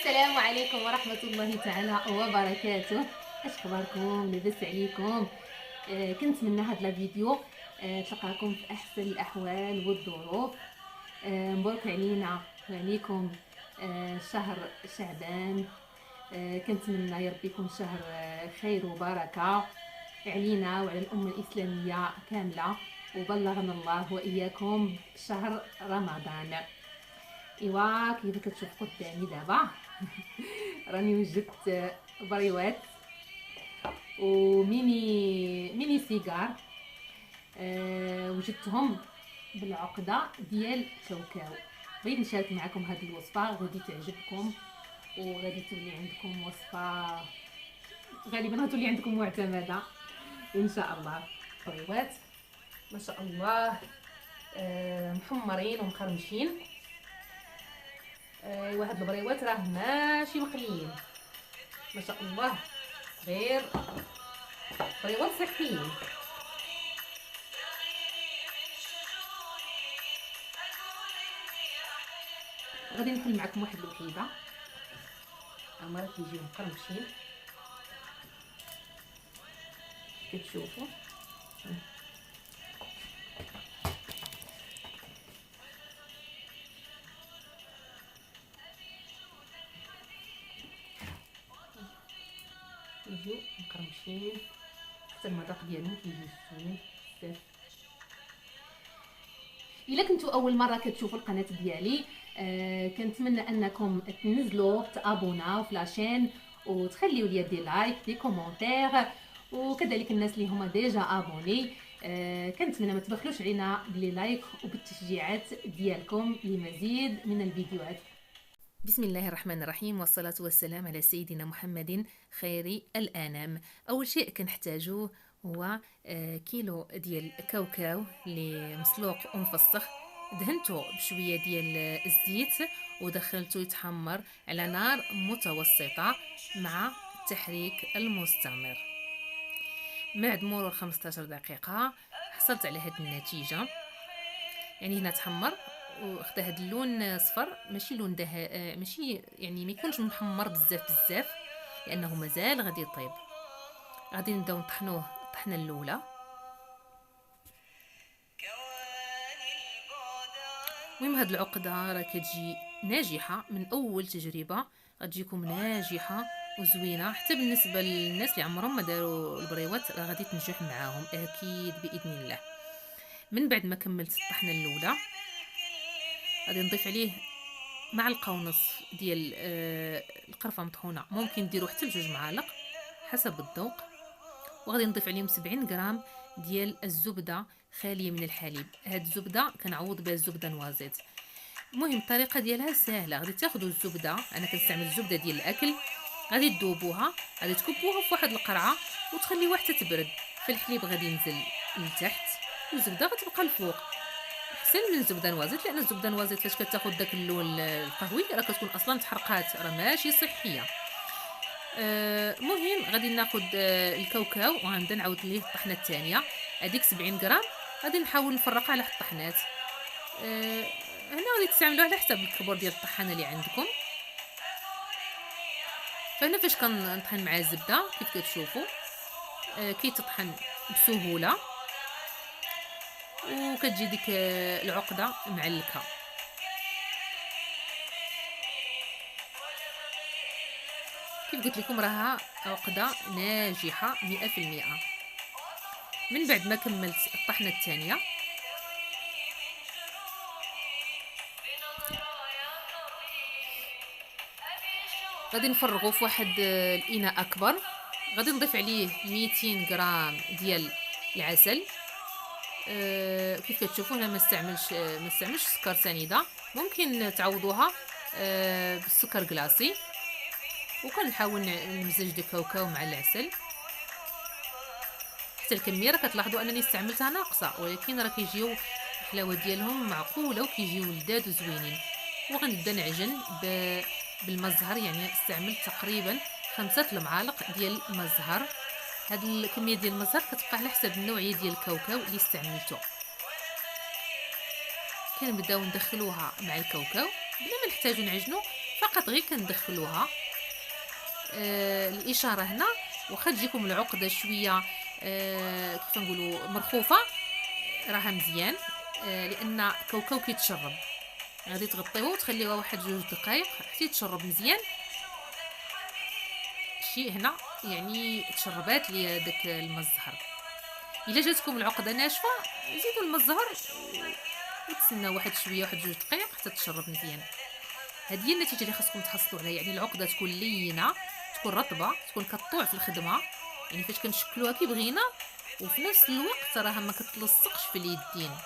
السلام عليكم ورحمة الله تعالى وبركاته. اش اخباركم؟ لاباس عليكم؟ كنتمنى هاد الفيديو تلقاكم في احسن الاحوال والظروف. مبروك علينا وعليكم شهر شعبان. كنتمنى يا ربي يكون شهر خير وبركة علينا وعلى الأمة الإسلامية كاملة، وبلغنا الله وإياكم شهر رمضان. ايوا كيف كتشوف قدامي دابا راني وجدت بريوات وميني سيجار. وجدتهم بالعقده ديال كاوكاو. بغيت نشارك معكم هذه الوصفه، غادي تعجبكم وغادي تولي عندكم وصفه غالبا غتولي عندكم معتمده ان شاء الله. بريوات ما شاء الله محمرين ومقرمشين. واحد البريوات راه ماشي مقليين، ما شاء الله، غير بريوات صحيين. غادي نحل معكم واحد الوحيده، هما راه كيجيو مقرمشين كتشوفوا. كيجيو مقرمشين حتى المذاق ديالهم كيجي زوين بزاف. الا كنتو اول مره كتشوفوا القناه ديالي كنتمنى انكم تنزلوا تابوناو في لاشين وتخليوا لي دي لايك دي كومونتير، وكذلك الناس اللي هما ديجا ابوني كنتمنى ما تبخلوش علينا بلي لايك وبالتشجيعات ديالكم لمزيد من الفيديوهات. بسم الله الرحمن الرحيم، والصلاة والسلام على سيدنا محمد خير الأنام. أول شيء كنحتاجوه هو كيلو ديال كاوكاو اللي مسلوق ومفسخ. دهنته بشوية ديال الزيت ودخلته يتحمر على نار متوسطة مع التحريك المستمر. بعد مرور 15 دقيقة حصلت على هذه النتيجة، يعني هنا تحمر وخدا هاد اللون صفر، ماشي لون ماشي يعني ما يكونش محمر بزاف لانه مازال غادي يطيب. غادي نبداو نطحنوه الطحنه الاولى. المهم هاد العقده راه كتجي ناجحه من اول تجربه، غتجيكم ناجحه وزوينه. حتى بالنسبه للناس اللي عمرهم ما داروا البريوات راه غادي تنجح معاهم اكيد باذن الله. من بعد ما كملت الطحنه الاولى غادي نضيف عليه معلقه ونص ديال القرفه مطحونه، ممكن ديروا حتى ل2 معالق حسب الذوق. وغادي نضيف عليهم 70 غرام ديال الزبده خاليه من الحليب. هاد الزبده كنعوض بها الزبده نوازيت. المهم الطريقه ديالها سهله، غادي تاخذوا الزبده، انا كنستعمل الزبده ديال الاكل، غادي تذوبوها، غادي تكبوها في واحد القرعه وتخليوها حتى تبرد. في الحليب غادي ينزل لتحت والزبده غتبقى الفوق. احسن من الزبده نوازيت، لان الزبده نوازيت فاش كتاخذ داك اللون القهوي راه كتكون اصلا تحرقات، راه ماشي صحيه. المهم غادي ناخذ الكاوكاو وغنبدا نعاود ليه الطحنه الثانيه. هذيك 70 غرام غادي نحاول نفرقها على الطحنات. هنا غادي تستعملوها على حسب الكبر ديال الطحانه اللي عندكم. فهنا فاش كنطحن مع الزبده كيف كتشوفوا كيتطحن بسهوله وكتجي ديك العقده معلكه. كيف قلت لكم راها عقده ناجحه 100%. من بعد ما كملت الطحنه الثانيه غادي نفرغوا في واحد الاناء اكبر. غادي نضيف عليه 200 غرام ديال العسل. كيف كتشوفوا هنا ما استعملش سكر سنيده، ممكن تعوضوها بالسكر كلاصي. وكنحاول نمزج الكاوكاو مع العسل حتى الكميه راه كتلاحظوا انني استعملتها ناقصه، ولكن راه كيجيو الحلاوه ديالهم معقوله وكيجيو لذاذ وزوينين. وغنبدا نعجن بالمزهر، يعني استعملت تقريبا 5 المعالق ديال المزهر. هاد الكميه ديال المزهر كتبقى على حسب النوعيه ديال الكاوكاو اللي استعملته. كنبداو ندخلوها مع الكاوكاو بلا ما نحتاجو نعجنو فقط غير كندخلوها. الاشاره هنا واخا تجيكم العقده شويه كيف نقولوا مرخوفه، راها مزيان لان كاوكاو كيتشرب. غادي تغطيوه وتخليوه واحد 2 دقائق حتى يتشرب مزيان. شي هنا يعني تشربات لي داك الماء الزهر. الا جاتكم العقده ناشفه زيدوا الماء الزهر وتسناو واحد شويه، واحد 2 دقائق حتى تشرب مزيان. هذه هي النتيجه اللي خاصكم تحصلوا عليها، يعني العقده تكون لينه، تكون رطبه، تكون كطوع في الخدمه، يعني فاش كنشكلوها كي بغينا، وفي نفس الوقت راها ما كتلصقش في اليدين.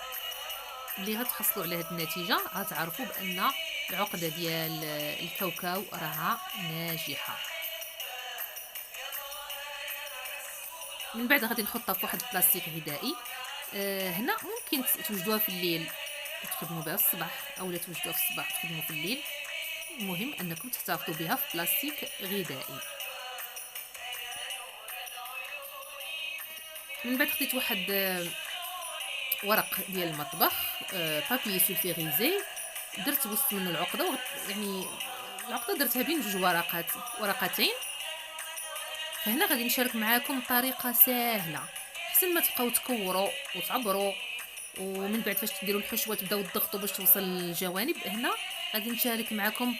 ملي غتحصلوا على هذه النتيجه غتعرفوا بان العقده ديال الكاوكاو راها ناجحه. من بعد غادي نحطها في واحد البلاستيك غذائي. هنا ممكن توجدوها في الليل وتخدموا بها في الصباح، اولا توجدوها في الصباح وتخدموا في الليل. المهم انكم تحتفظوا بها في بلاستيك غذائي. من بعد خديت واحد ورق ديال المطبخ، بابي سولفيغيزي، درت وسط منه العقده، يعني العقده درتها بين 2 ورقتين. فهنا غادي نشارك معاكم طريقه سهله احسن ما تبقاو تكوروا وتعبروا، ومن بعد فاش تديروا الحشوه تبداو تضغطوا باش توصل للجوانب. هنا غادي نشارك معكم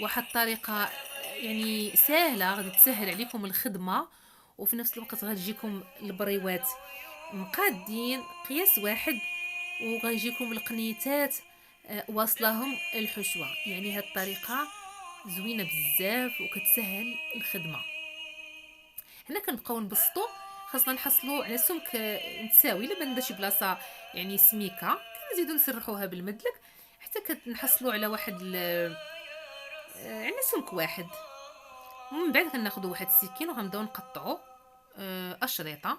واحد الطريقه يعني سهله غادي تسهل عليكم الخدمه، وفي نفس الوقت غتجيكم البريوات مقادين قياس واحد، وغيجيكم القنيتات واصلهم الحشوه. يعني هاد الطريقه زوينه بزاف وكتسهل الخدمه. هنا كنبقاو نبسطو، خاصنا نحصلوا على سمك متساوي. الا بان شي بلاصه يعني سميكه كنزيدو نسرحوها بالمدلك حتى كنحصلوا على واحد يعني سمك واحد. ومن بعد كناخذوا واحد السكين وغنبداو نقطعوا اشرطه.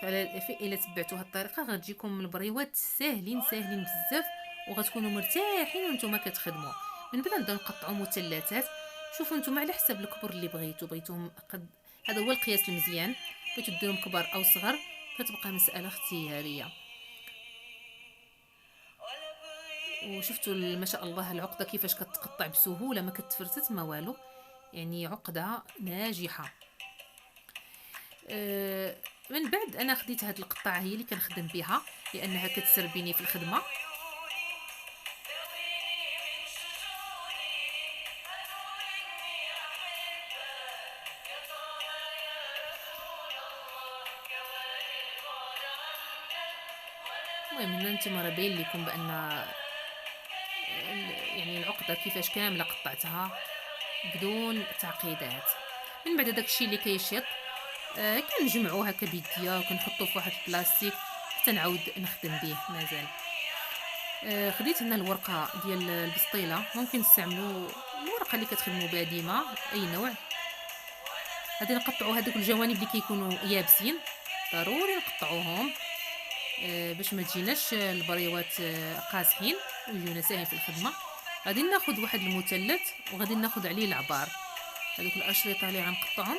الا تبعتوا هاد الطريقه غتجيكم البريوات ساهلين بزاف، وغتكونوا مرتاحين وانتم كتخدموا. من بعد نبداو نقطعوا مثلثات. شوفوا نتوما على حسب الكبر اللي بغيتوهم قد هذا هو القياس المزيان. بغيتو ديروهم كبار او صغر كتبقى مساله اختياريه. وشفتوا ما شاء الله العقده كيفاش كتقطع بسهوله، ما كتفرتت ما والو، يعني عقده ناجحه. من بعد انا خديت هاد القطعه هي اللي كنخدم بها لانها كتسربيني في الخدمه. المهم هنا نتوما راه باين لكم بان يعني العقده كيفاش كامله قطعتها بدون تعقيدات. من بعد داكشي اللي كيشيط كنجمعو هكا بيديا وكنحطو في واحد البلاستيك حتى نعاود نخدم به مازال. خديت هنا الورقه ديال البسطيله، ممكن تستعملوا الورقه اللي كتخدموا بها ديما اي نوع. غادي نقطعوا هذوك الجوانب اللي كيكونوا يابسين، ضروري نقطعوهم باش ما تجيناش البريوات قاصحين ويجونا ساهلين في الخدمه. غادي ناخذ واحد المثلث وغادي ناخذ عليه العبار، هذوك الاشرطه اللي غنقطعهم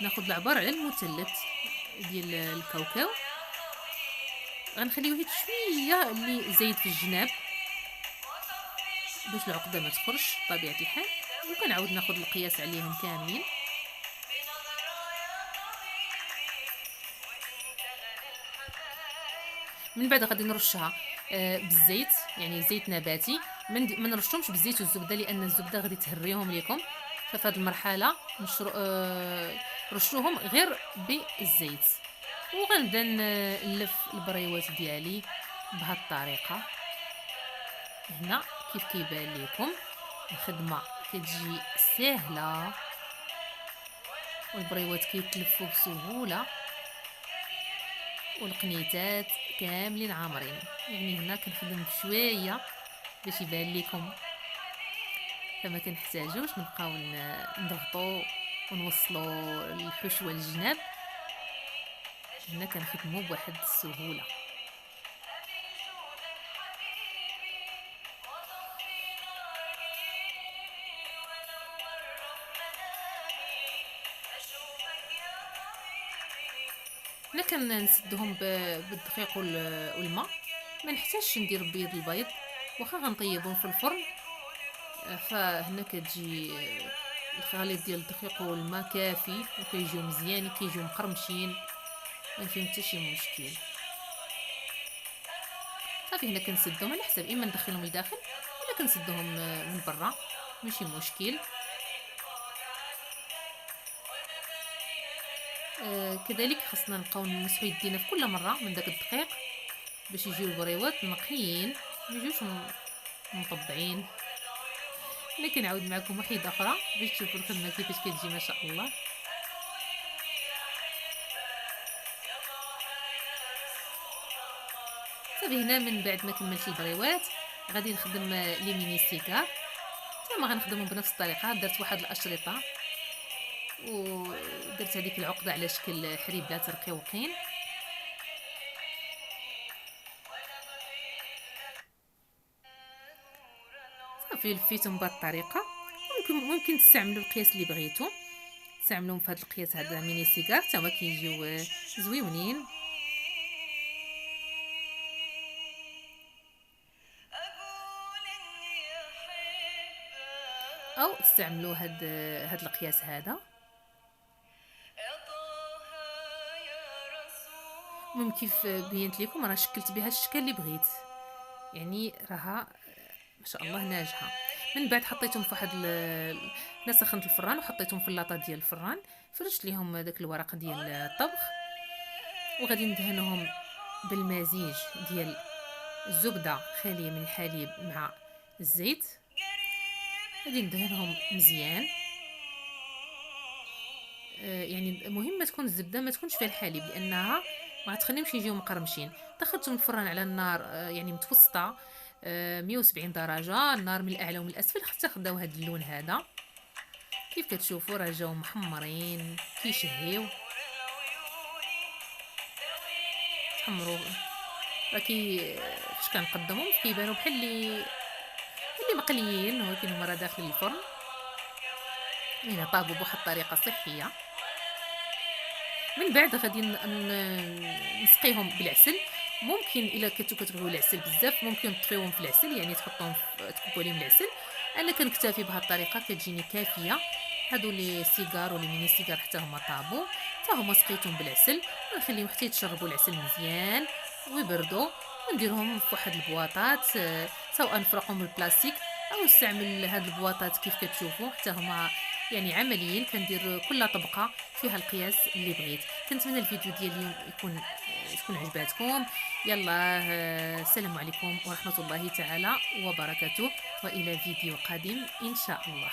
ناخذ العبار على المثلث ديال الكاوكاو. غنخليوه شويه اللي زايد في الجناب باش العقده ما تخرجش بطبيعه الحال، وكنعاود ناخذ القياس عليهم كاملين. من بعد غادي نرشها بالزيت، يعني زيت نباتي. ما نرشهمش بالزيت والزبده لان الزبده غادي تهريهم ليكم. ففي هذه المرحله رشوهم غير بالزيت. وغنبدا نلف البريوات ديالي بهذه الطريقه. هنا كيف كيبان لكم الخدمه كتجي سهله والبريوات كيتلفوا بسهوله والقنيتات كاملين عامرين. يعني هنا كنخدم بشويه باش يبان لكم، فما كنحتاجوش نبقاو نضغطوا ونوصلوا الحشوه للجناب. هنا كنخدموا بواحد السهوله. هنا كنسدهم بالدقيق والماء، ما نحتاجش ندير بيض البيض واخا غنطيبهم في الفرن. فهنا كتجي الخليط ديال الدقيق والماء كافي وكيجيو مزيانين، كيجيو مقرمشين، ما فيهم حتى شي مشكل. صافي هنا كنسدهم على حسب، اما ندخلهم لداخل ولا كنسدهم من برا، ماشي مشكل. كذلك خاصنا نبقاو نمسحوا يدينا في كل مره من داك الدقيق باش يجيو البريوات نقيين، ما يجوش مطبعين. انا كنعاود معكم وحده اخرى باش تشوفوا الخدمه كيفاش كتجي ما شاء الله. صافي هنا من بعد ما كملت البريوات غادي نخدم لي ميني سيكار، تما غنخدمهم بنفس الطريقه. درت واحد الاشرطه ودرت هذيك العقده على شكل حريبات رقيقين. صافي لفيتهم بهذه الطريقه. ممكن تستعملوا القياس اللي بغيتو، تستعملوهم في هذا القياس هذا ميني سيجار حتى هما كيجيو زويونين. او تستعملوا هاد القياس هذا. المهم كيف بينت لكم راه شكلت بها الشكل اللي بغيت، يعني راها ما شاء الله ناجحه. من بعد حطيتهم في واحد انا سخنت الفران وحطيتهم في اللاطه ديال الفران، فرشت ليهم داك الورق ديال الطبخ، وغادي ندهنهم بالمزيج ديال الزبده خاليه من الحليب مع الزيت. غادي ندهنهم مزيان. يعني مهم ما تكون الزبده ما تكونش فيها الحليب لانها ما تخليهمش يجيو مقرمشين. دخلتهم الفران على النار يعني متوسطه 170 درجه، النار من الاعلى ومن الاسفل حتى خداو هذا اللون هذا. كيف كتشوفوا راه جاو محمرين كيشهيو تحمروا. راه فاش كنقدمهم كيبانوا بحال اللي مقليين، ولكن هما راه داخل الفرن. هنا طابوا بواحد الطريقه صحيه. من بعد غادي نسقيهم بالعسل. ممكن الا كتبغيو العسل بزاف ممكن تطفيوهم في العسل، يعني تحطوهم تكبوا عليهم العسل. انا كنكتفي بهذه الطريقه كتجيني كافيه. هادو لي سيجار ولا ميني سيجار حتى هما طابوا، حتى هما سقيتهم بالعسل. نخليهم حتى يتشربوا العسل مزيان ويبردوا، ونديرهم في واحد البواطات سواء نفرقهم بالبلاستيك او نستعمل هاد البواطات كيف كتشوفوا حتى هما يعني عمليين. كندير كل طبقه فيها القياس اللي بغيت. كنتمنى الفيديو ديال اليوم يكون عجباتكم. يلا السلام عليكم ورحمه الله تعالى وبركاته، والى فيديو قادم ان شاء الله.